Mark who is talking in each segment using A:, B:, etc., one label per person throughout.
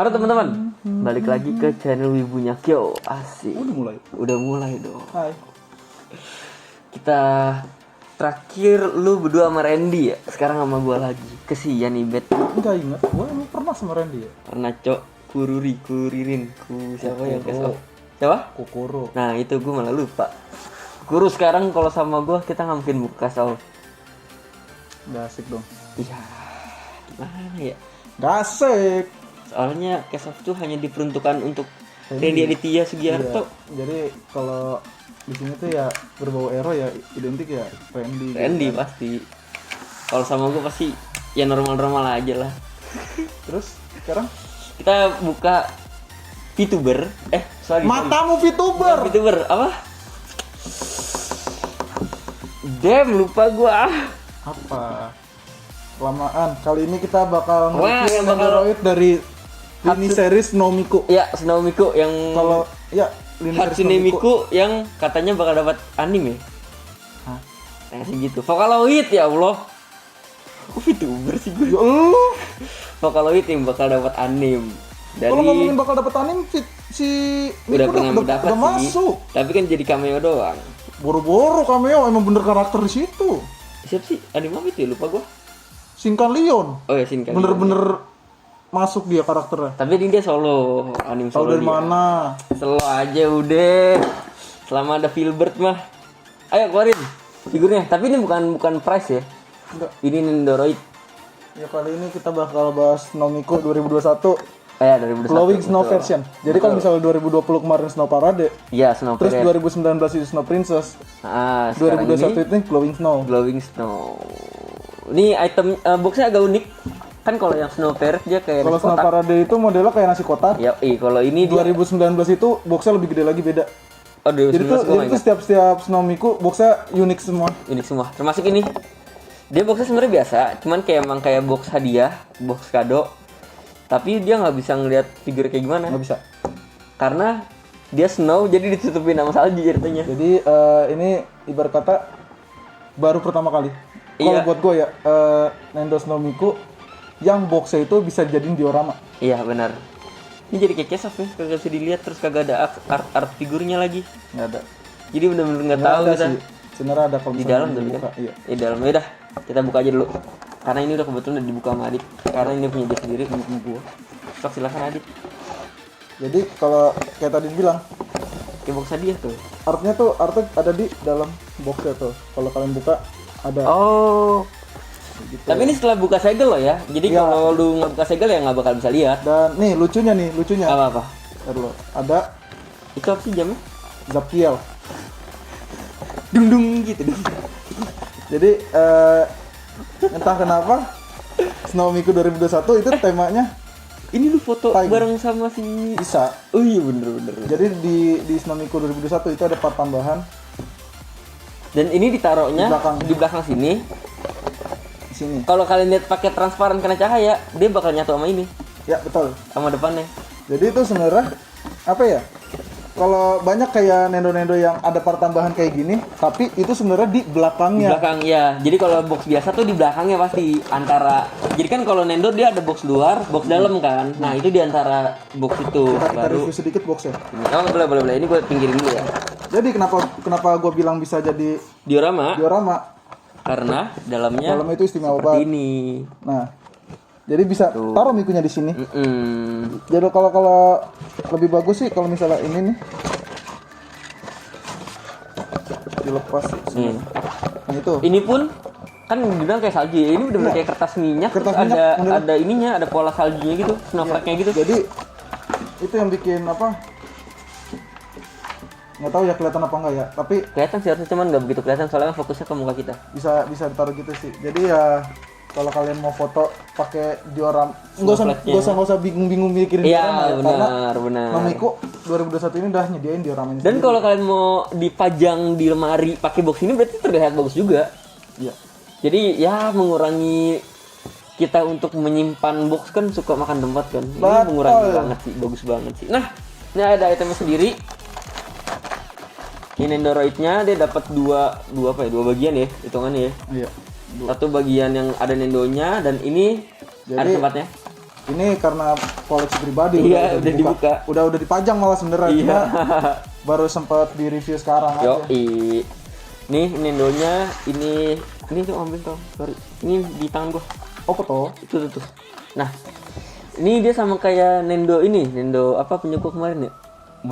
A: Halo teman-teman, balik lagi ke channel Wibunya Kyo. Asik. Udah mulai dong.
B: Hai.
A: Kita terakhir lu berdua sama Randy ya. Sekarang sama gua lagi. Kesian Ibet.
B: Enggak ingat, gue emang pernah sama Randy ya.
A: Pernah cok kuririn siapa yang
B: Kokoro.
A: kesel? Siapa?
B: Kokoro.
A: Nah itu gue malah lupa. Guru sekarang kalau sama gua kita nggak mungkin buka soal.
B: Gak asik dong.
A: Iya. Gimana ya?
B: Gak asik.
A: Soalnya Kesoft tuh hanya diperuntukkan untuk Randy Aditya Sugiarto.
B: Iya. Jadi kalau di sini tuh ya berbau ero ya identik ya Randy.
A: Randy pasti. Kalau sama gue pasti ya normal-normal aja lah.
B: Terus sekarang
A: Kita buka VTuber.
B: matamu VTuber.
A: VTuber apa? Damn, lupa gua.
B: Apa? Kelamaan. Kali ini kita bakal
A: Wah,
B: nge-review
A: yang bakal-
B: Android dari lini series No Miku.
A: Ya, Snow Miku yang
B: Kalau ya lini series
A: Hatsune Miku yang katanya bakal dapat anime.
B: Hah?
A: Kayak segitu. Vocaloid ya Allah. Kok VTuber sih gue?
B: Ya lu.
A: Vocaloid yang bakal dapat anime. Dari
B: Kalau ngomongin bakal dapat anime si
A: udah
B: Miku
A: pernah dapat
B: udah
A: sih.
B: masuk.
A: Tapi kan jadi cameo doang.
B: Boro-boro cameo emang bener karakter di situ.
A: Siapa sih? Anime apa itu ya? Lupa gua.
B: Shinkan Leon.
A: Oh ya, Shinkan.
B: Bener-bener masuk dia karakternya.
A: Tapi ini dia solo, anime
B: Tahu
A: solo
B: dari
A: dia.
B: mana?
A: Selo aja udah. Selama ada Filbert mah. Ayo keluarin figurnya. Tapi ini bukan price ya.
B: Enggak.
A: Ini Nendoroid.
B: Ya kali ini kita bakal bahas Nomiku 2021
A: Dari
B: Glowing Snow version. Jadi kalau misalnya 2020 kemarin Snow Parade,
A: Iya, Snow
B: terus
A: Parade.
B: 2019 itu Snow Princess,
A: Sekarang
B: 2021
A: ini
B: ini Glowing Snow.
A: Glowing Snow. Ini item boxnya agak unik. Kan kalau yang Snow Parade dia kayak
B: Kalau
A: nasi
B: Snow
A: kotak.
B: Parade itu modelnya kayak nasi kotak.
A: Ya, kalau ini dia
B: 2019 itu boxnya lebih gede lagi beda.
A: oh,
B: Jadi
A: 2019
B: tuh, setiap Snomiku boxnya unik semua.
A: unik semua. Termasuk ini. Dia boxnya sebenarnya biasa, cuman emang kayak box hadiah, box kado. Tapi dia nggak bisa ngelihat figur kayak gimana.
B: Nggak bisa.
A: Karena dia snow jadi ditutupin sama salju ceritanya.
B: Jadi ini ibarat kata baru pertama kali. Kalau
A: Iya.
B: buat gue ya Nendo Snomiku yang boxnya itu bisa jadiin diorama.
A: Iya benar. Ini jadi kayak Kesoft ya, kagak bisa dilihat terus kagak ada art figurnya lagi.
B: Nggak ada.
A: Jadi benar-benar nggak
B: Nggak
A: tahu
B: ada
A: kita.
B: sih. Sebenarnya ada kalau
A: Di
B: misalnya
A: dalam dulu
B: dibuka.
A: kan?
B: Iya.
A: Di dalam ya dah. Kita buka aja dulu. Karena ini udah kebetulan udah dibuka sama Adit. Karena ini punya dia sendiri.
B: Punya gua.
A: Sok silakan Adit.
B: Jadi kalau kayak tadi bilang
A: Kayak box hadiah tuh.
B: artnya ada di dalam boxnya tuh. Kalau kalian buka ada.
A: Oh.
B: Gitu.
A: Tapi ini setelah buka segel loh ya. Jadi
B: Iya.
A: kalau lu nggak buka segel ya nggak bakal bisa lihat.
B: Dan nih lucunya.
A: Apa-apa.
B: Ntar dulu. Ada
A: Itu apa sih jamnya?
B: Zapkiel.
A: Dung gitu dong.
B: Jadi entah kenapa Snomiku 2021 itu temanya
A: Ini lu foto
B: Time.
A: bareng sama si.
B: bisa.
A: Oh iya bener.
B: Jadi di Snomiku 2021 itu ada part tambahan
A: Dan ini ditaruhnya
B: Di belakang.
A: di belakang sini.
B: di sini.
A: Kalau kalian lihat pakai transparan kena cahaya, dia bakal nyatu sama ini,
B: Ya betul.
A: sama depannya.
B: Jadi itu sebenarnya apa ya? Kalau banyak kayak Nendo yang ada part tambahan kayak gini, tapi itu sebenarnya di
A: Di
B: belakangnya.
A: belakang ya. Jadi kalau box biasa tuh di belakangnya pasti antara. Jadi kan kalau Nendo dia ada box luar, box dalam kan. Nah, itu di antara box itu
B: Kita
A: baru.
B: review sedikit boxnya.
A: Oh, boleh. Ini gue pinggirin dulu ya.
B: Jadi kenapa gue bilang bisa jadi
A: Diorama
B: diorama?
A: karena dalamnya
B: Dalamnya itu istimewa
A: seperti
B: banget.
A: ini.
B: Nah, jadi bisa taruh mikunya di sini. Jadi kalau lebih bagus sih kalau misalnya ini nih dilepas sih. Yang itu.
A: Ini pun kan dibilang kayak salju. Ya. Ini bener-bener
B: Iya.
A: kayak kertas minyak.
B: Kertas
A: terus
B: minyak, bener.
A: ada ininya, ada pola saljunya gitu, snowflake-nya gitu.
B: Jadi itu yang bikin apa? Nggak tahu ya kelihatan apa enggak ya. Tapi
A: Kelihatan sih harusnya, cuman nggak begitu kelihatan soalnya fokusnya ke muka kita.
B: bisa ditaruh gitu sih. Jadi ya kalau kalian mau foto pakai diorama, nggak usah bingung mikirin diorama
A: Iya
B: ya. Karena
A: benar.
B: Nomiku 2021 ini udah nyediain dioramanya
A: Dan
B: sendiri.
A: kalau kalian mau dipajang di lemari pakai box ini berarti terlihat bagus juga.
B: Iya.
A: Jadi ya mengurangi kita untuk menyimpan box kan suka makan tempat kan. Ini
B: Betul.
A: mengurangi banget sih, bagus banget sih. Nah, ini ada itemnya sendiri. Ini Nendoroidnya dia dapat dua bagian ya hitungannya ya.
B: Iya.
A: Satu bagian yang ada Nendonya dan ini ada
B: Jadi-
A: tempatnya.
B: Ini karena koleksi pribadi
A: Iya, udah dibuka.
B: Udah dipajang malah sebenarnya.
A: Iya.
B: Cuma baru sempat di review sekarang aja.
A: Yoi. Nih Nendo-nya ini tuh ambil tuh. Sorry. Ini di tangan gua.
B: Oh, foto.
A: Itu tuh. Nah, ini dia sama kayak Nendo ini. Nendo apa punya gua kemarin ya?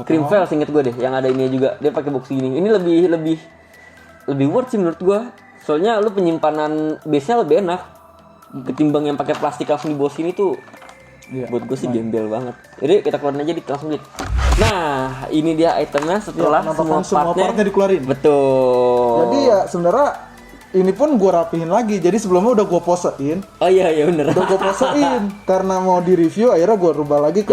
A: Cream Veil seinget gua deh, yang ada ini juga. Dia pakai box gini. Ini lebih worth sih menurut gua. Soalnya lu penyimpanan base-nya lebih enak ketimbang yang pakai plastik langsung di bawah sini tuh.
B: Iya.
A: Buat gue sih gembel banget. Jadi kita keluarin aja langsung Dit. Nah, ini dia itemnya setelah
B: Ya,
A: semua partnya
B: dikeluarin.
A: Betul.
B: Jadi ya sebenarnya ini pun gue rapihin lagi. Jadi sebelumnya udah gue posein.
A: Oh iya bener.
B: Udah gue posein karena mau di review akhirnya gue rubah lagi ke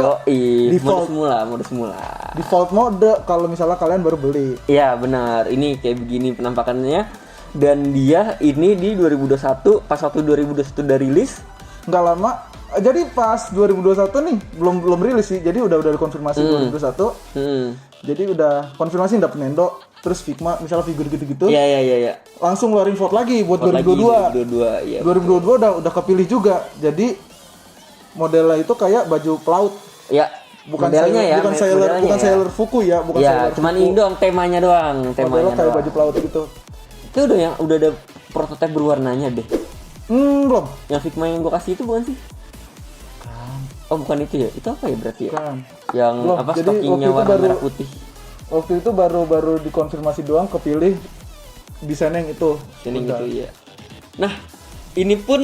A: Default. Mode semula.
B: Default mode kalau misalnya kalian baru beli.
A: Iya benar. Ini kayak begini penampakannya. Dan dia ini di 2021 pas waktu 2021 udah rilis.
B: Nggak lama. Jadi pas 2021 nih belum rilis sih. Jadi udah dikonfirmasi 2021. Jadi udah konfirmasi dapet Nendo, terus Figma misalnya figur gitu-gitu.
A: Iya.
B: Langsung ngeluarin vote lagi buat
A: Vote
B: 2022.
A: Iya.
B: 2022 udah kepilih juga. Jadi modelnya itu kayak baju pelaut.
A: Ya.
B: Bukan
A: modelnya
B: sailor,
A: ya,
B: bukan
A: modelnya
B: Sailor Fuku ya, bukan
A: ya,
B: Sailor
A: cuman
B: Fuku.
A: ini doang temanya doang,
B: Modelnya kayak baju pelaut gitu.
A: Itu udah ada prototipe berwarnanya deh.
B: Belum.
A: Yang Figma yang gue kasih itu bukan sih? Oh bukan itu ya? Itu apa ya berarti ya?
B: Kan.
A: Yang
B: Belum.
A: apa
B: Jadi
A: stockingnya
B: waktu itu
A: warna
B: baru-
A: merah putih.
B: Waktu itu baru dikonfirmasi doang kepilih desainnya yang itu.
A: Ini
B: Udah.
A: gitu ya. Nah ini pun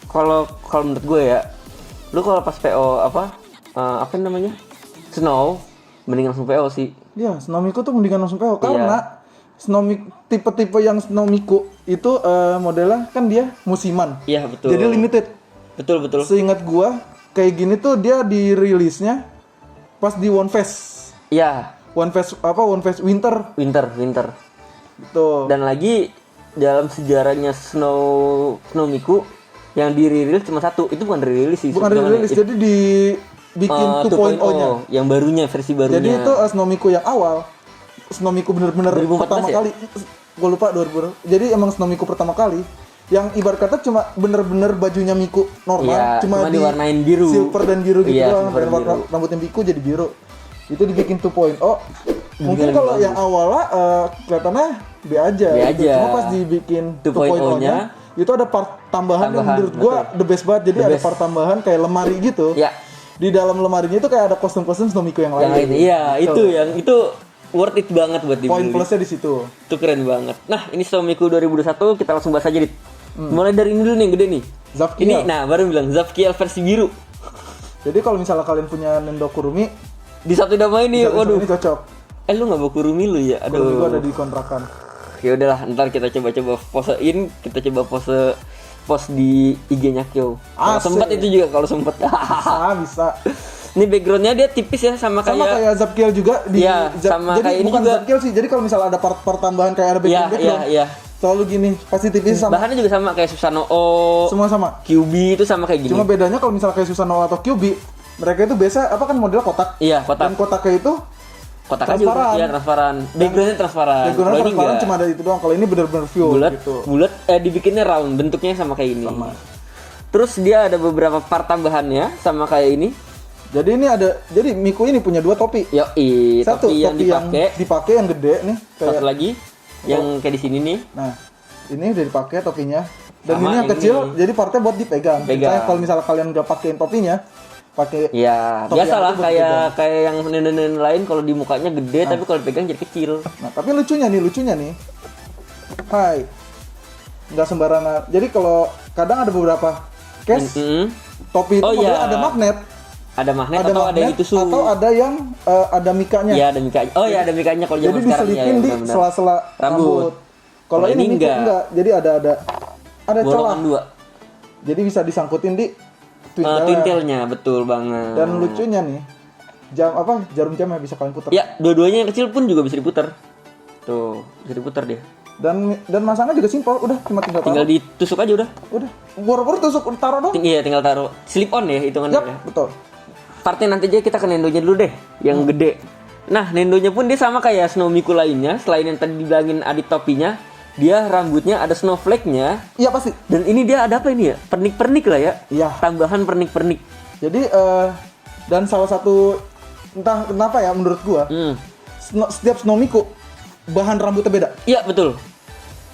A: kalau menurut gue ya, lu kalau pas PO apa namanya Snow, mending langsung PO sih.
B: Iya, Snomiku tuh mendingan langsung PO karena tipe-tipe yang Snomiku itu modelnya kan dia musiman.
A: Iya betul.
B: Jadi limited.
A: Betul.
B: Seingat gua kayak gini tuh dia dirilisnya pas di One Fest.
A: Iya.
B: One Fest Winter
A: Winter.
B: gitu.
A: Dan lagi dalam sejarahnya Snowmiku yang dirilis cuma satu, itu bukan dirilis sih.
B: Bukan
A: sebenarnya.
B: dirilis, jadi dibikin 2.0-nya.
A: yang barunya, versi barunya.
B: Jadi itu Snomiku yang awal. Snomiku bener-bener
A: 2014
B: pertama
A: ya?
B: kali. Gue lupa 2000. Jadi emang Snomiku pertama kali yang ibarat kata cuma bener-bener bajunya Miku normal,
A: Iya, cuma diwarnain biru.
B: silver dan biru gitu
A: Iya,
B: doang.
A: silver
B: Dan
A: dan
B: warna
A: biru.
B: rambutnya Miku jadi biru. Itu dibikin 2.0. Mungkin kalau yang awalnya kelihatannya B aja.
A: B
B: gitu.
A: aja.
B: Cuma pas dibikin
A: 2.0-nya,
B: itu ada part tambahan yang menurut gua the best banget. Jadi
A: The
B: ada
A: best.
B: part tambahan kayak lemari gitu.
A: Ya,
B: Di dalam lemarinya itu kayak ada kostum-kostum Snomiku yang lain.
A: yang ini. Iya,
B: Gitu.
A: itu worth it banget buat
B: Poin
A: dibeli.
B: plusnya di situ.
A: Itu keren banget. Nah, ini Snowmiku 2021, kita langsung bahas aja, Dit. Mulai dari ini dulu nih, yang gede nih.
B: Zafkiel.
A: Ini, nah baru bilang Zafkiel versi biru.
B: Jadi kalau misalnya kalian punya Nendo Kurumi,
A: Di satu nama ini, waduh.
B: ini cocok.
A: Lu nggak bawa Kurumi lu ya?
B: Kurumi gua ada
A: Aduh.
B: di kontrakan.
A: Ya udahlah, ntar kita coba posein, kita coba post di IG-nya Kyo. Kalau
B: Asik.
A: sempet itu juga kalau sempet.
B: Bisa.
A: Ini backgroundnya dia tipis ya sama
B: Sama
A: kayak.
B: kayak Zafkiel juga di
A: Iya, sama
B: jadi
A: kayak ini
B: bukan
A: juga.
B: Zafkiel sih. Jadi kalau misalnya ada part tambahan kayak ada background,
A: Iya.
B: selalu gini, pasti tipis sama
A: Bahannya juga sama kayak Susanoo,
B: semua sama.
A: QB itu sama kayak gini.
B: Cuma bedanya kalau misalnya kayak Susanoo atau Kyubi, mereka itu biasa apa kan model kotak.
A: Iya, kotak.
B: Dan kotaknya itu
A: Kotak aja
B: transparan.
A: iya transparan. Backgroundnya transparan.
B: backgroundnya
A: Kalau ini
B: transparan
A: enggak.
B: cuma ada itu doang. Kalau ini bener-bener view
A: bulat,
B: gitu.
A: bulat dibikinnya round, bentuknya sama kayak ini.
B: Sama.
A: Terus dia ada beberapa part tambahannya sama kayak ini.
B: Jadi Miku ini punya dua topi.
A: Yoi,
B: Satu
A: topi yang dipakai,
B: yang gede nih kayak
A: satu lagi yang kayak di sini nih.
B: nah, ini udah dipakai topinya. Dan
A: Sama
B: ini yang
A: ini.
B: kecil jadi partnya buat dipegang.
A: Pegang.
B: Misalnya kalau misalnya kalian nggak pakein topinya, pakai
A: Ya,
B: topi
A: biasalah
B: yang itu buat
A: kayak yang nenek-nenek lain kalau di mukanya gede tapi kalau dipegang jadi kecil.
B: Nah, tapi lucunya nih. Hai. Nggak sembarangan. Jadi kalau kadang ada beberapa case
A: Mm-mm.
B: topi itu
A: Oh,
B: modelnya
A: iya.
B: ada magnet,
A: Ada magnet atau ada yang ditusuk.
B: atau ada yang ada mikanya.
A: Iya, ada mikanya. Oh iya, ada mikanya kalau
B: Jadi
A: zaman sekarang ya.
B: diselipin di
A: benar-benar.
B: sela-sela
A: Rambut.
B: Kalau
A: Kalau
B: ini
A: ini
B: Miku enggak. Jadi ada celah.
A: Bolongan dua.
B: Jadi bisa disangkutin di twin
A: Twintailnya, betul banget.
B: Dan lucunya nih, jarum jamnya bisa kalian putar.
A: Ya, dua-duanya yang kecil pun juga bisa diputar. Tuh, bisa diputar dia.
B: Dan masangnya juga simpel, udah cuma tinggal taruh.
A: Tinggal ditusuk aja udah.
B: Udah, boro-boro tusuk taruh dong.
A: Iya, tinggal taruh. Slip on ya hitungannya.
B: Yap,
A: Ya.
B: betul.
A: Partnya nanti aja kita ke Nendonya dulu deh, yang gede. Nah, Nendonya pun dia sama kayak Snowmiku lainnya, selain yang tadi dibilangin adit topinya, dia rambutnya ada snowflake-nya.
B: Iya pasti.
A: Dan ini dia ada apa ini ya? Pernik-pernik lah ya.
B: Iya.
A: Tambahan pernik-pernik.
B: Jadi dan salah satu entah kenapa ya menurut gua, setiap Snow Miku bahan rambutnya beda.
A: Iya betul.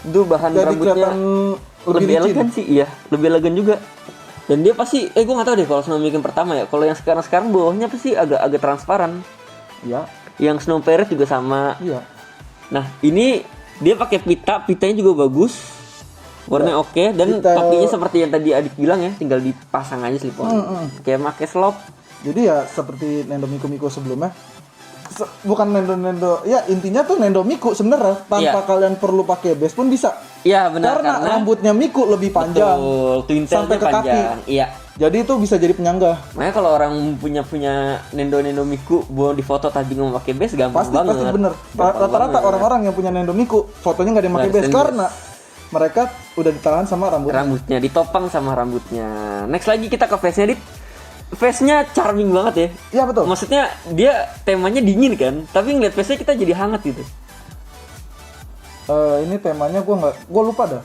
A: Itu bahan
B: Jadi
A: rambutnya
B: kelihatan lebih licin.
A: elegan sih, iya, lebih elegan juga. Dan dia pasti, gue nggak tahu deh kalau Snow Miku yang pertama ya. Kalau yang sekarang bawahnya pasti agak transparan.
B: Iya.
A: Yang Snow Parrot juga sama.
B: Iya.
A: Nah ini dia pakai pitanya juga bagus, warnanya oke, dan topinya seperti yang tadi Adik bilang ya, tinggal dipasang aja slip-on, kayak pakai slop.
B: Jadi ya seperti Nendo Miku sebelumnya, bukan Nendo, ya intinya tuh Nendo Miku sebenarnya tanpa kalian perlu pakai base pun bisa.
A: Iya benar,
B: karena rambutnya Miku lebih panjang,
A: betul,
B: sampai ke
A: panjang.
B: kaki.
A: Iya.
B: Jadi itu bisa jadi penyangga.
A: Makanya kalau orang punya Nendo Miku mau di foto tadi nggak pakai base gampang banget.
B: Pasti bener. Rata-rata orang-orang yang punya Nendo Miku fotonya nggak ada yang pakai base karena mereka udah ditahan sama rambutnya,
A: ditopang sama rambutnya. Next lagi kita ke face-nya, Dit. Face-nya charming banget ya.
B: Iya betul.
A: Maksudnya dia temanya dingin kan, tapi ngeliat face-nya kita jadi hangat gitu.
B: Ini temanya gue lupa dah.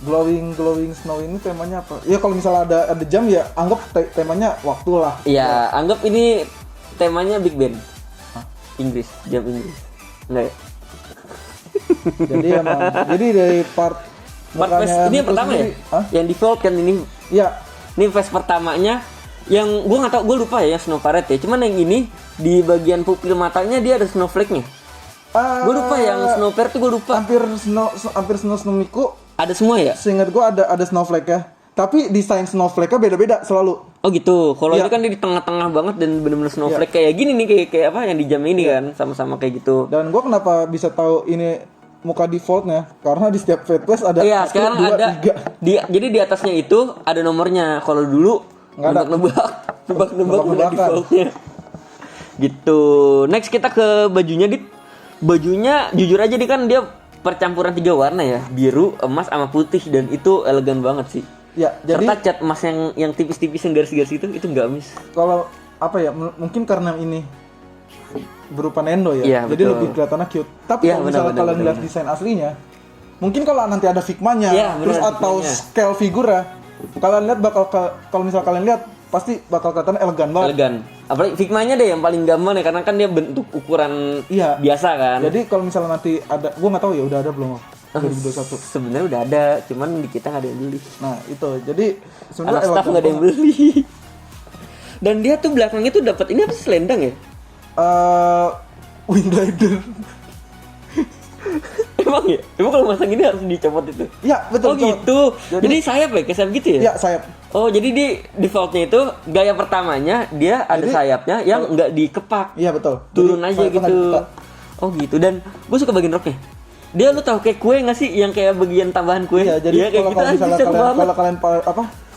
B: Glowing snow ini temanya apa? Ya kalau misalnya ada jam ya anggap temanya waktu lah.
A: Iya, anggap ini temanya Big Ben. Inggris, jam Inggris. Enggak ya?
B: jadi dari part
A: face ini yang pertama sendiri, ya? Yang default kan ini.
B: Iya.
A: Ini face pertamanya yang gue nggak tahu, gue lupa ya Snow Parrot ya. Cuman yang ini di bagian pupil matanya dia ada snowflake-nya. Gue lupa yang Snow Parrot tuh gue lupa.
B: Hampir Snow Miku
A: ada semua ya?
B: Seingat gue ada snowflake ya. Tapi desain snowflake-nya beda-beda selalu.
A: Oh gitu. Kalau ini kan dia di tengah-tengah banget dan benar-benar snowflake kayak gini nih, kayak apa yang di jam ini kan, sama-sama kayak gitu.
B: Dan gue kenapa bisa tahu ini muka defaultnya? Karena di setiap Fedwest ada.
A: Iya, sekarang
B: 1, 2,
A: ada. Jadi di atasnya itu ada nomornya. Kalau dulu nebak defaultnya. Gitu. Next kita ke bajunya, Dit. Bajunya jujur aja kan dia percampuran 3 warna ya, biru, emas, sama putih, dan itu elegan banget sih.
B: Ya,
A: serta cat emas yang tipis-tipis yang garis-garis itu nggak miss.
B: Kalau apa ya, mungkin karena ini berupa Nendo ya,
A: iya,
B: jadi
A: betul.
B: lebih kelihatannya cute. Tapi kalau misalnya kalian lihat desain aslinya, mungkin kalau nanti ada figmanya, terus atau scale figura, kalian lihat kalau misalnya kalian lihat pasti bakal kelihatan elegan banget.
A: Elegan. Apalagi figmanya deh yang paling gampang ya, karena kan dia bentuk ukuran biasa kan.
B: Jadi kalau misalnya nanti ada, gue nggak tahu ya udah ada belum 2021.
A: Sebenarnya udah ada, cuman di kita nggak ada yang beli.
B: Nah itu, jadi
A: sebenarnya staff nggak ada yang beli. Dan dia tuh belakangnya tuh dapat ini apa sih, selendang ya?
B: Wind Rider.
A: Emang ya? Emang kalau masang ini harus dicopot itu?
B: Iya betul.
A: Oh gitu. Jadi sayap ya? Kayak sayap gitu ya?
B: Iya sayap.
A: Oh jadi di defaultnya itu gaya pertamanya dia ada sayapnya yang nggak dikepak.
B: Iya betul.
A: Turun aja gitu. Oh gitu. Dan gue suka bagian roknya. Dia lu tahu kayak kue nggak sih yang kayak bagian tambahan kue?
B: Iya. Jadi
A: ya,
B: kalau misalnya kalian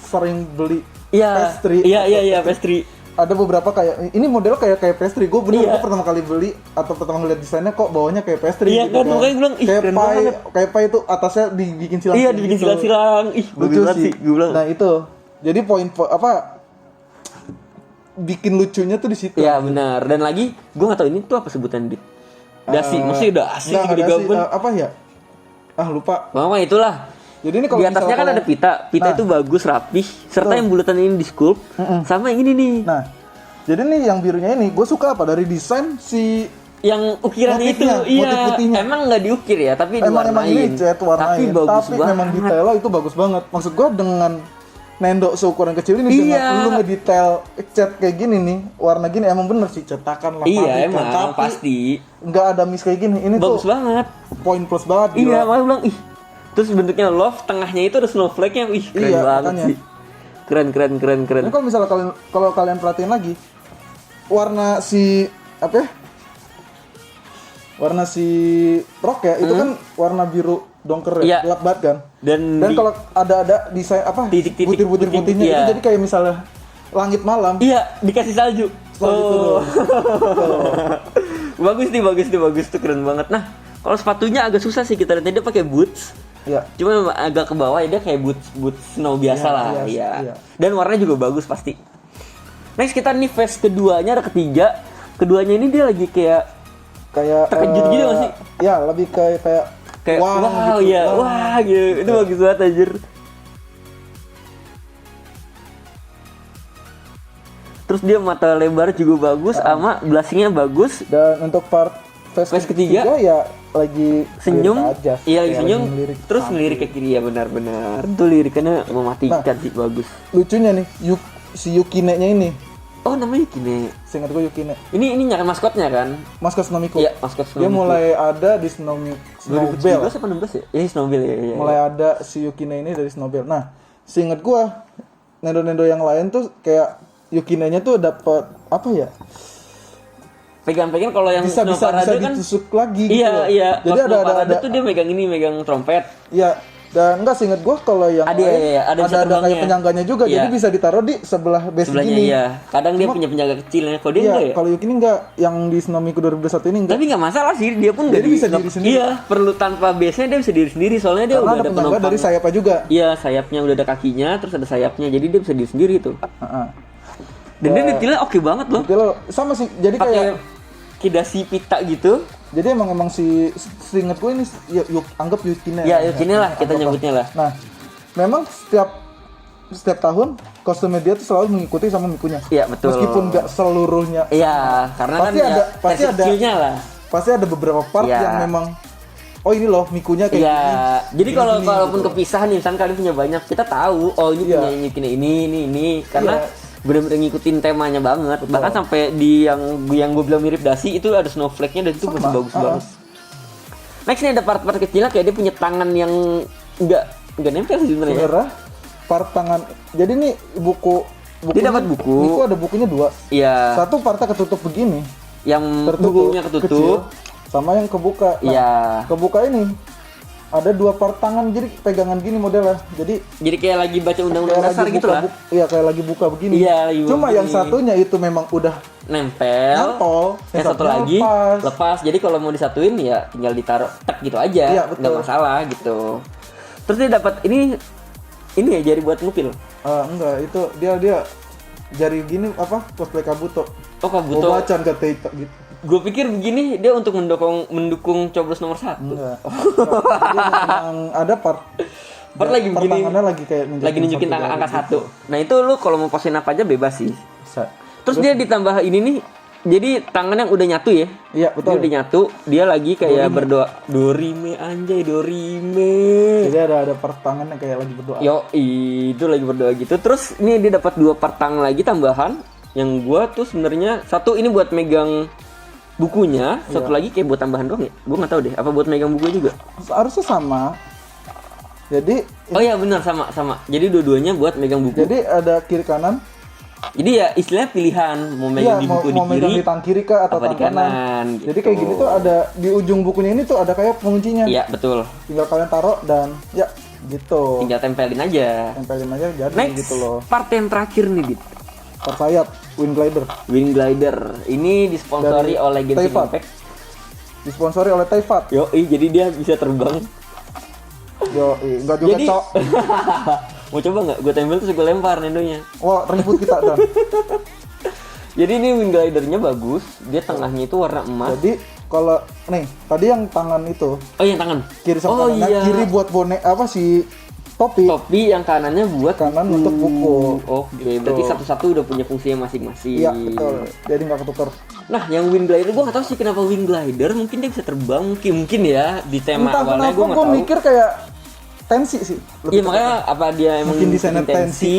B: sering beli pastry.
A: Iya pastry.
B: Ada beberapa kayak ini model kayak pastry. Gue pertama kali beli atau pertama kali lihat desainnya kok bawahnya kayak pastry.
A: Iya gitu kan, makanya gue bilang
B: kayak pie itu atasnya dibikin silang.
A: Iya dibikin silang-silang. Ih
B: lucu sih.
A: Gue bilang.
B: Nah itu jadi poin bikin lucunya tuh di situ.
A: Iya benar. Dan lagi gue nggak tahu ini tuh apa sebutan, Dit. Dasi, maksudnya udah asik gitu gabung.
B: Apa ya? Lupa.
A: Mama itulah.
B: Jadi ini kalau
A: di atasnya kan ada pita itu bagus rapih, serta yang bulatan ini di sculpt, sama yang ini nih.
B: Nah, jadi nih yang birunya ini, gue suka apa dari desain si
A: yang ukirannya itu, iya. Emang nggak diukir ya, tapi diwarnain.
B: Emang ini cat warnain, tapi memang detailnya itu bagus banget. Maksud gue dengan Nendo seukuran kecil ini dengan lu ngedetail cat kayak gini nih, warna gini emang bener sih cetakan lah.
A: Iya emang tapi pasti.
B: Nggak ada miss kayak gini. Ini
A: bagus
B: tuh
A: banget.
B: Poin plus banget.
A: Iya, malah bilang terus bentuknya love, tengahnya itu ada snowflake-nya. Keren banget sih. Keren.
B: Ini kalau misalnya kalian perhatiin lagi, warna si warna si rok ya, itu kan warna biru dongker ya, gelap banget kan. Dan kalau ada desain butir-butir putihnya itu jadi kayak misalnya langit malam.
A: Iya, dikasih salju. Bagus tuh, keren banget. Nah, kalau sepatunya agak susah sih kita lihat, dia pakai boots.
B: Iya.
A: Cuma agak ke bawah ya, dia kayak boots snow biasa lah. Iya. Dan warnanya juga bagus pasti. Next kita nih face keduanya, ada ketiga. Keduanya ini dia lagi kayak terkejut gitu gak sih?
B: Ya, lebih kayak
A: kayak wow
B: gitu.
A: ya wah gitu. Itu bagus banget anjir. Terus dia mata lebar juga bagus, sama blushingnya bagus.
B: Dan untuk part face ketiga ya lagi
A: senyum,
B: lirik aja.
A: iya lagi
B: Ya,
A: senyum,
B: ngelirik
A: terus
B: samping.
A: ngelirik ke kiri ya benar-benar. Itu lirikannya mematikan sih, bagus.
B: Lucunya nih, si Yukine-nya ini,
A: Oh namanya Yukine.
B: seingat gue Yukine,
A: Ini nyari maskotnya kan?
B: maskot Snomiku.
A: Iya maskot
B: Dia
A: Snowbell.
B: mulai ada di Snowbell.
A: 2017 apa 16 ya? Iya Snowbell ya.
B: Mulai ada si Yukine ini dari Snowbell. Nah, seingat gua Nendo-nendo yang lain tuh kayak Yukine-nya tuh dapat apa ya?
A: Pegang-pegang kalau yang
B: Bisa
A: Snow Parade kan
B: ditusuk lagi gitu
A: iya
B: loh.
A: iya.
B: Jadi
A: Pas Snow
B: ada
A: Parade tuh dia megang trompet.
B: Iya, dan enggak seingat gua kalau yang
A: Ada,
B: lain
A: iya, ada bisa
B: ada kayak
A: terbangnya.
B: penyangganya juga.
A: Iya.
B: Jadi bisa ditaruh di sebelah base
A: Sebelahnya
B: gini.
A: iya. Kadang dia punya penjaga kecilnya. Kalau dia
B: Iya,
A: enggak ya?
B: kalau Yukine enggak, yang di Snomiku 2021 ini enggak.
A: Tapi nggak masalah sih, dia pun nggak
B: Jadi bisa diri sendiri.
A: Iya, perlu tanpa base-nya dia bisa diri sendiri. Soalnya dia
B: Karena
A: udah
B: ada
A: ada
B: penjaga
A: penumpang.
B: dari sayapnya juga.
A: Iya, sayapnya udah ada kakinya, terus ada sayapnya. Jadi dia bisa diri sendiri tuh.
B: Heeh.
A: Dan dia detailnya oke banget loh.
B: Jadi lo sama sih. Jadi kayak
A: Pakai kidasi pita gitu.
B: jadi emang seingat gue ini ya, anggap Yukine.
A: Ya, Yukine lah kita
B: Anggap
A: nyebutnya lah.
B: Nah, memang setiap tahun kostumnya dia tuh selalu mengikuti sama Mikunya.
A: Iya, betul.
B: Meskipun nggak seluruhnya.
A: Iya, karena
B: Pasti
A: kan
B: ada-
A: ya,
B: pasti
A: versi
B: ada.
A: kecilnya lah.
B: Pasti ada beberapa part
A: Iya.
B: yang memang oh ini loh Mikunya kayak
A: Iya,
B: gini.
A: jadi kalau
B: Gini,
A: kalaupun
B: gitu.
A: kepisah nih, misalkan kalian punya banyak, kita tahu oh ini
B: Iya.
A: punya Yukine ini, karena
B: Iya.
A: benar-benar ngikutin temanya banget.
B: Betul.
A: Bahkan sampai di yang gue bilang mirip dasi itu ada snowflake-nya dan itu
B: Sama,
A: masih bagus
B: ah.
A: banget. Next nih ada part-part kecilnya kayak dia punya tangan yang nggak nempel sih sebenarnya.
B: Sebenarnya part tangan. Jadi nih
A: Dia dapat buku.
B: Miku ada bukunya 2.
A: Iya,
B: Satu partnya ketutup begini,
A: yang bukunya ketutup.
B: kecil, sama yang kebuka. Nah,
A: Iya.
B: kebuka ini ada 2 part tangan, jadi pegangan gini modelnya. Jadi
A: Jadi kayak lagi baca undang-undang
B: kayak
A: dasar
B: lagi
A: gitu
B: buka
A: lah.
B: Iya, kayak lagi buka begini.
A: Iya, lagi buka
B: Cuma yang
A: begini.
B: satunya itu memang udah
A: Nempel.
B: nyantol,
A: Yang satu
B: satunya
A: lagi
B: lepas.
A: lepas. Jadi kalau mau disatuin ya tinggal ditaruh tek gitu aja.
B: Iya, betul.
A: Nggak masalah gitu. Terus dia dapat ini ya jari buat ngupil.
B: Enggak, itu dia jari gini apa? Cosplay Kabuto.
A: Oh Kabuto.
B: Obacan kata itu gitu.
A: Gue pikir begini dia untuk mendukung coblos nomor 1.
B: Enggak. Jadi memang ada part
A: Lagi begini.
B: tangannya lagi kayak
A: Lagi nunjukin
B: satu
A: angka
B: jari
A: 1. Nah itu lu kalau mau posin apa aja bebas sih.
B: Bisa.
A: Terus dia ditambah ini nih. Jadi tangan yang udah nyatu ya.
B: Iya,
A: Dia
B: betul.
A: udah nyatu. Dia lagi kayak berdoa. Dorime anjay Dorime.
B: Jadi ada part tangannya kayak lagi berdoa.
A: Yo, itu lagi berdoa gitu. Terus ini dia dapat 2 part tangan lagi tambahan. Yang gua tuh sebenarnya satu ini buat megang bukunya, satu lagi kayak buat tambahan doang ya. Gua nggak tahu deh, apa buat megang bukunya juga.
B: Harusnya sama. Jadi
A: Oh iya benar sama. Jadi dua-duanya buat megang buku.
B: jadi ada kiri kanan.
A: Jadi ya istilahnya pilihan mau megang
B: Iya,
A: di
B: mau
A: buku di
B: megang
A: kiri
B: di tangan kiri kah atau
A: apa di
B: tangan kanan.
A: kanan.
B: Jadi kayak gini tuh ada di ujung bukunya ini tuh ada kayak penguncinya.
A: Iya betul.
B: Tinggal kalian taruh dan ya gitu.
A: Tinggal tempelin aja.
B: Tempelin aja jadi
A: Next,
B: gitu loh.
A: part yang terakhir nih, Dit.
B: Part sayap, Wind Glider.
A: Wind Glider. Ini disponsori
B: Dari
A: oleh Genshin
B: Teifat.
A: Impact.
B: Disponsori oleh Teifat.
A: Yoi, jadi dia bisa terbang.
B: Yo, enggak juga,
A: Jadi
B: Cok.
A: mau coba nggak? Gue tempel terus gue lempar nendonya.
B: Wah, ribut kita dan.
A: Jadi ini Wind Glider-nya bagus. Dia tengahnya itu warna emas.
B: Jadi kalau nih, tadi yang tangan itu
A: Oh yang tangan.
B: kiri
A: Oh
B: sama kanannya,
A: iya.
B: kiri buat bonek apa sih topi,
A: Topi yang kanannya buat
B: kanan
A: buku.
B: untuk buku.
A: Oke, berarti satu-satu udah punya fungsinya masing-masing.
B: Iya, betul. Jadi nggak ketukar.
A: Nah, yang Wind Glider gue nggak tahu sih kenapa Wind Glider. Mungkin dia bisa terbang, mungkin ya di tema
B: Entah
A: awalnya
B: kenapa
A: gue nggak
B: gue
A: tahu.
B: mikir kayak tensi sih. Lebih
A: Iya makanya apa dia emang
B: Mungkin desainnya
A: intensi?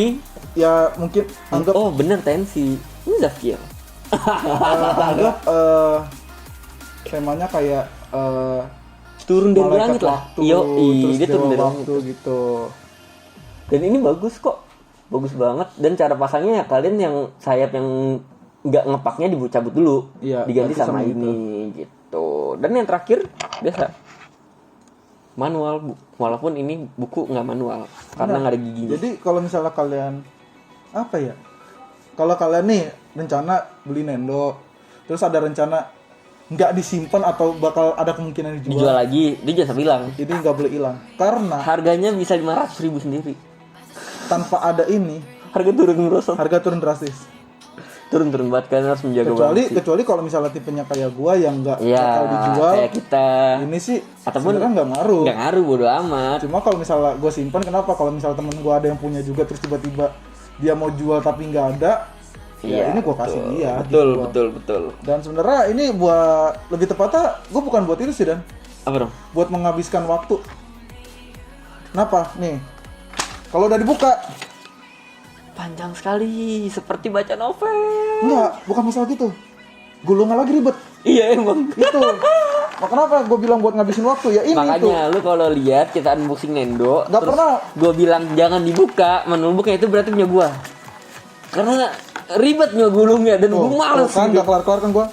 B: ya mungkin anggap
A: Oh bener tensi. Ini Zafir.
B: anggap temanya kayak
A: Turun dari
B: malaikat
A: langit lah.
B: waktu,
A: Yo,
B: terus
A: dia turun
B: dewa
A: dari langit.
B: waktu gitu.
A: Dan ini bagus kok, bagus banget. Dan cara pasangnya ya kalian yang sayap yang nggak ngepaknya dicabut dulu,
B: Iya,
A: diganti
B: ganti
A: sama
B: sama
A: ini gitu. Dan yang terakhir biasa manual, walaupun ini buku nggak manual karena nggak ada giginya.
B: Jadi kalau misalnya kalian apa ya? Kalau kalian nih rencana beli Nendo, terus ada rencana nggak disimpan atau bakal ada kemungkinan
A: Dijual
B: dijual,
A: lagi, dia jangan bilang.
B: ini nggak boleh hilang karena
A: Harganya bisa 500.000 sendiri.
B: tanpa ada ini
A: Harga turun merosot.
B: harga turun drastis.
A: turun banget kan, harus menjaga banget sih.
B: Kecuali kalau misalnya tipenya kayak gua yang nggak
A: Iya,
B: bakal dijual,
A: kayak kita.
B: ini sih
A: Ataupun
B: sebenarnya nggak ngaruh.
A: Nggak ngaruh, bodo amat.
B: Cuma kalau misalnya gua simpan, kenapa? Kalau misalnya temen gua ada yang punya juga terus tiba-tiba dia mau jual tapi nggak ada, ya ini gua kasih dia.
A: Betul.
B: Dan sebenarnya ini buat lebih tepatnya, gua bukan buat itu sih Dan.
A: Apa dong?
B: Buat menghabiskan waktu. Kenapa? Nih, kalau udah dibuka,
A: Panjang sekali, seperti baca novel.
B: enggak, bukan masalah gitu. Gulungnya lagi ribet.
A: Iya emang.
B: Itu. Kenapa gue bilang buat ngabisin waktu? Ya ini
A: Makanya
B: tuh.
A: lu kalau lihat kita unboxing Nendo,
B: Nggak pernah.
A: gue bilang jangan dibuka, menumbuknya itu berarti punya gua. Karena ribetnya gulungnya dan gue males.
B: Kan
A: gitu.
B: gak kelar-kelar kan gue.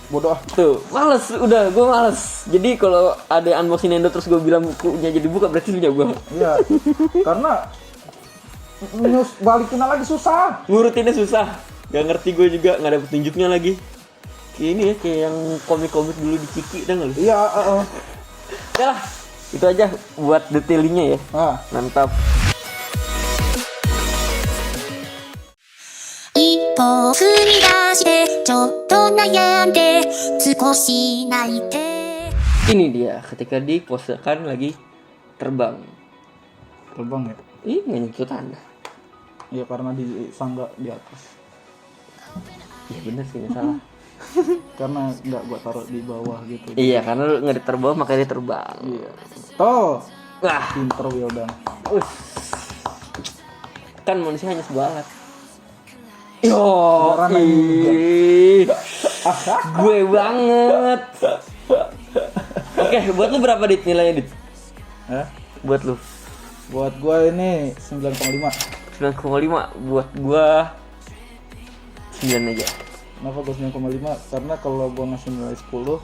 B: Bodoh ah.
A: Tuh, males, udah gue males. Jadi kalau ada unboxing Nendo terus gue bilang bukunya jadi buka berarti punya gua.
B: Iya. Karena balikinnya lagi susah.
A: Ngurutinnya susah. Gak ngerti gue juga, nggak ada petunjuknya lagi. Kayak ini ya, kayak yang komik-komik dulu di Ciki, dah nggak lu?
B: Iya.
A: Oke lah, itu aja buat detailingnya ya.
B: Nah,
A: Mantap.
C: 一歩踏み出してちょっと悩んで少し泣いて
A: Ini dia, ketika diposekan lagi terbang.
B: terbang ya.
A: Ih, nggak nyentuh tanah.
B: Iya karena di sangga di atas.
A: Iya bener sih, nggak salah.
B: Karena nggak gua taruh di bawah gitu.
A: Iya, karena lu nggak terbang makanya dia terbang.
B: Iya. Tuh,
A: Wah,
B: pinter Wildan.
A: kan manusia hanya sebuah alat. Yo,
B: Beneran juga.
A: gue banget. Oke, buat lu berapa dit nilainya dit?
B: Ya.
A: Buat lu
B: Buat gua ini 9,5.
A: 9,5, buat gua 9 aja.
B: Kenapa gua 9,5? Karena kalau gua ngasih nilai 10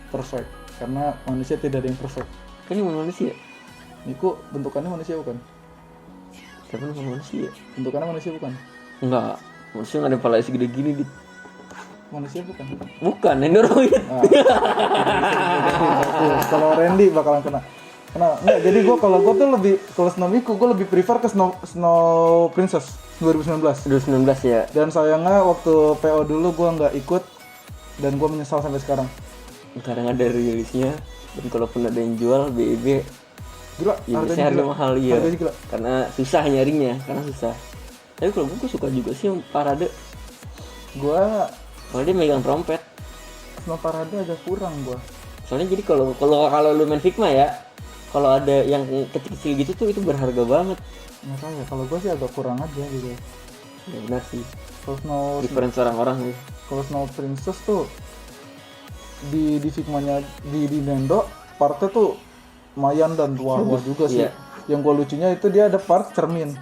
B: perfect. Karena manusia tidak ada yang perfect.
A: Kan ini manusia.
B: Niku bentukannya manusia bukan?
A: Tapi bukan manusia.
B: Bentukannya manusia bukan?
A: Enggak, manusia nggak ada kepala segede gini dit.
B: Manusia bukan?
A: Bukan, Android.
B: Kalau Randy bakalan kena. Enggak, jadi kalau gue tuh lebih, kalau Snow Miku gue lebih prefer ke Snow Princess 2019.
A: 2019 ya.
B: Dan sayangnya waktu PO dulu gue nggak ikut dan gue menyesal sampai sekarang.
A: Kadang ada rilisnya dan kalaupun ada yang jual BEB
B: Gila,
A: ya biasanya harga mahal ya.
B: Harganya gila.
A: Karena susah nyarinya, karena susah. Tapi kalau gue suka juga sih yang Parade.
B: Gue
A: Kalau dia megang trompet.
B: Snow Parade agak kurang gue.
A: Soalnya jadi kalau lu main Figma ya, kalau ada yang kecil-kecil gitu tuh itu berharga banget.
B: Makanya kalau gue sih agak kurang aja gitu.
A: Ya benar sih.
B: Kalau
A: Difference orang-orang nih.
B: Snow Princess tuh di Figmanya di Nendo partnya tuh lumayan dan tua juga sih.
A: Iya.
B: Yang gue lucunya itu dia ada part cermin.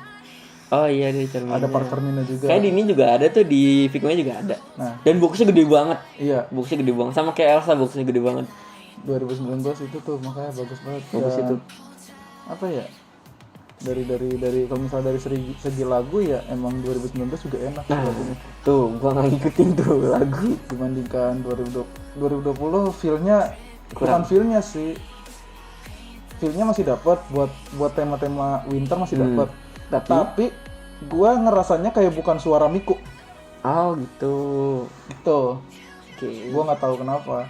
A: Oh iya dia cermin.
B: Ada part cerminnya juga.
A: Kayak di ini juga ada tuh, di Figma juga ada.
B: Nah,
A: Dan boxnya gede banget.
B: iya,
A: Boxnya gede banget, sama kayak Elsa boxnya gede banget.
B: 2019 itu tuh makanya bagus banget.
A: Bagus
B: Dan
A: itu.
B: apa ya? Dari kalau misalnya dari segi lagu ya emang 2019 juga enak
A: Nah,
B: lagunya.
A: tuh gua nggak ngikutin tuh lagu.
B: Dibandingkan 2020 feel-nya bukan
A: Kurang.
B: feel-nya sih. Feel-nya masih dapat buat tema-tema winter masih dapat. Tapi gua ngerasanya kayak bukan suara Miku.
A: Oh gitu.
B: Gitu.
A: Oke.
B: Gua nggak tahu kenapa.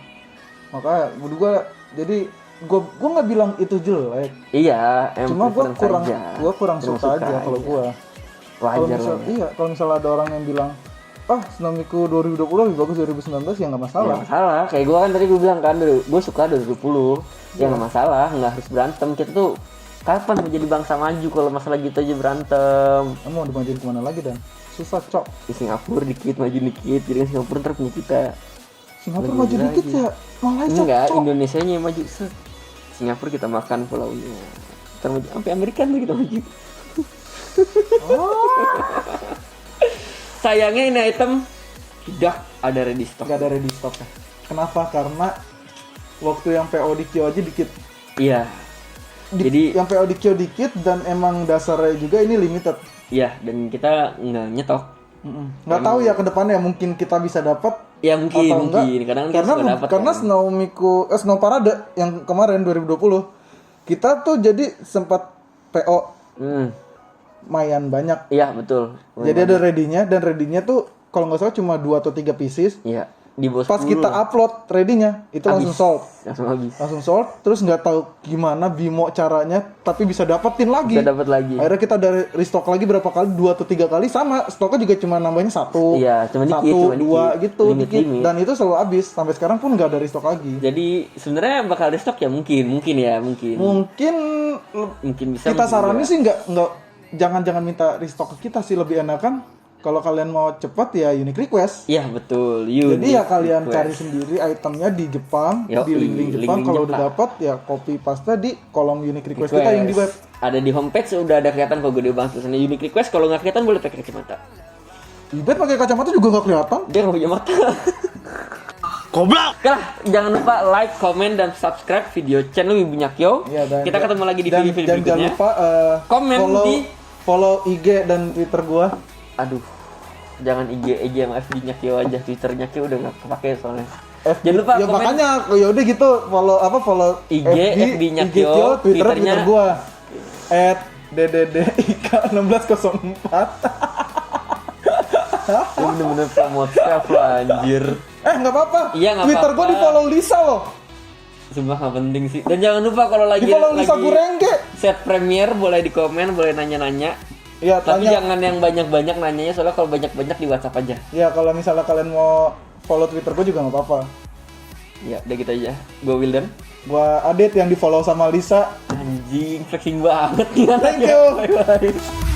B: Makanya menurut gua jadi gua nggak bilang itu jelek.
A: Iya,
B: Cuma gua
A: preference aja.
B: kurang suka aja kalau gua. Kalau
A: Wajar
B: misal,
A: lah. Ya.
B: iya, kalau misalnya ada orang yang bilang, Snow Miku 2020 lebih bagus 2019 ya nggak masalah.
A: Nggak masalah. Kayak gua kan tadi gua bilang kan, gua suka 2020. Ya nggak masalah, nggak harus berantem. Kita tuh kapan menjadi bangsa maju kalau masalah gitu aja berantem?
B: Kamu mau dimajuin kemana lagi Dan? Susah cok.
A: Di Singapura dikit maju dikit, jadi Singapura ntar punya kita.
B: Singapura
A: Lebih
B: maju dikit
A: lagi.
B: ya, Malaysia
A: Enggak,
B: cok.
A: Indonesianya yang maju. Set. Singapura kita makan pulaunya. Ntar maju sampai Amerika tuh kita maju. Sayangnya ini item tidak ada ready stock.
B: Gak ada ready stock ya. Kenapa? Karena waktu yang PO di Kyo aja dikit.
A: Iya. Jadi
B: yang PO di Kyo dikit dan emang dasarnya juga ini limited.
A: iya, dan kita nggak nyetok.
B: Nggak tahu ya ke depannya mungkin kita bisa dapat.
A: Ya mungkin
B: Atau enggak.
A: kadang kita suka dapat.
B: Karena
A: kan.
B: Snow Parade yang kemarin 2020 kita tuh jadi sempat PO
A: Hmm.
B: lumayan banyak.
A: Iya, betul.
B: Jadi ada ready-nya dan ready-nya tuh kalau nggak salah cuma 2 atau 3 pieces.
A: Iya. Di bawah
B: Pas
A: 10
B: kita
A: lah.
B: upload ready-nya itu langsung sold.
A: Langsung habis.
B: Langsung sold, terus nggak tahu gimana Bimo caranya, tapi bisa dapetin lagi.
A: Bisa dapat lagi.
B: Akhirnya kita dari restock lagi berapa kali, 2 atau 3 kali, sama stoknya juga cuma nambahnya 1,
A: Iya, cuma dikit,
B: 1,
A: cuma
B: 2
A: dikit.
B: gitu,
A: Limit.
B: dikit. Dan itu selalu habis, sampai sekarang pun nggak ada restock lagi.
A: Jadi sebenarnya bakal restock ya mungkin ya.
B: Mungkin
A: Mungkin bisa.
B: kita
A: mungkin
B: saranin
A: enggak.
B: sih nggak jangan minta restock ke kita sih, lebih enakan kalau kalian mau cepat ya unique request.
A: Iya betul.
B: Jadi ya kalian cari sendiri itemnya di Jepang,
A: Yoi,
B: di link-link Jepang.
A: link-link
B: Kalau
A: Jepang.
B: udah dapat ya copy paste di kolom unique request kita yang di web.
A: Ada di homepage udah ada kelihatan kok gede banget tulisannya unique request. Kalau nggak kelihatan boleh pakai kacamata.
B: Ibet pakai kacamata juga nggak kelihatan.
A: Dia nggak punya mata.
D: Goblok.
A: Oke lah, jangan lupa like, comment, dan subscribe video channel Wibu Nyakio.
B: Iya, dan
A: Kita ketemu lagi di
B: dan
A: video-video
B: jangan
A: berikutnya.
B: lupa
A: Komen
B: follow IG dan Twitter gua.
A: Aduh, jangan IG sama FB Nyakio aja. Twitter Nyakio udah nggak kepake soalnya.
B: FB,
A: Jangan lupa
B: ya
A: komen.
B: makanya ya udah gitu follow
A: IG, FB Nyakio, Twitternya.
B: Twitter gua @DDDIK1604.
A: Lu bener-bener promote self lo anjir.
B: Nggak apa-apa.
A: Iya, nggak
B: Twitter gua
A: apa-apa.
B: di follow Lisa loh.
A: Sumpah nggak penting sih. Dan jangan lupa kalau lagi
B: Di follow Lisa Gurengge.
A: set premiere boleh di komen, boleh nanya-nanya.
B: Iya,
A: Tapi
B: tanya.
A: jangan yang banyak-banyak nanyanya, soalnya kalau banyak-banyak di WhatsApp aja.
B: Ya kalau misalnya kalian mau follow Twitter gua juga nggak apa-apa.
A: Ya, udah gitu aja. Gue Wildan.
B: Gua Adit yang di follow sama Lisa.
A: Anjing, flexing banget. Gimana
B: Thank
A: ya?
B: you.
A: Bye-bye.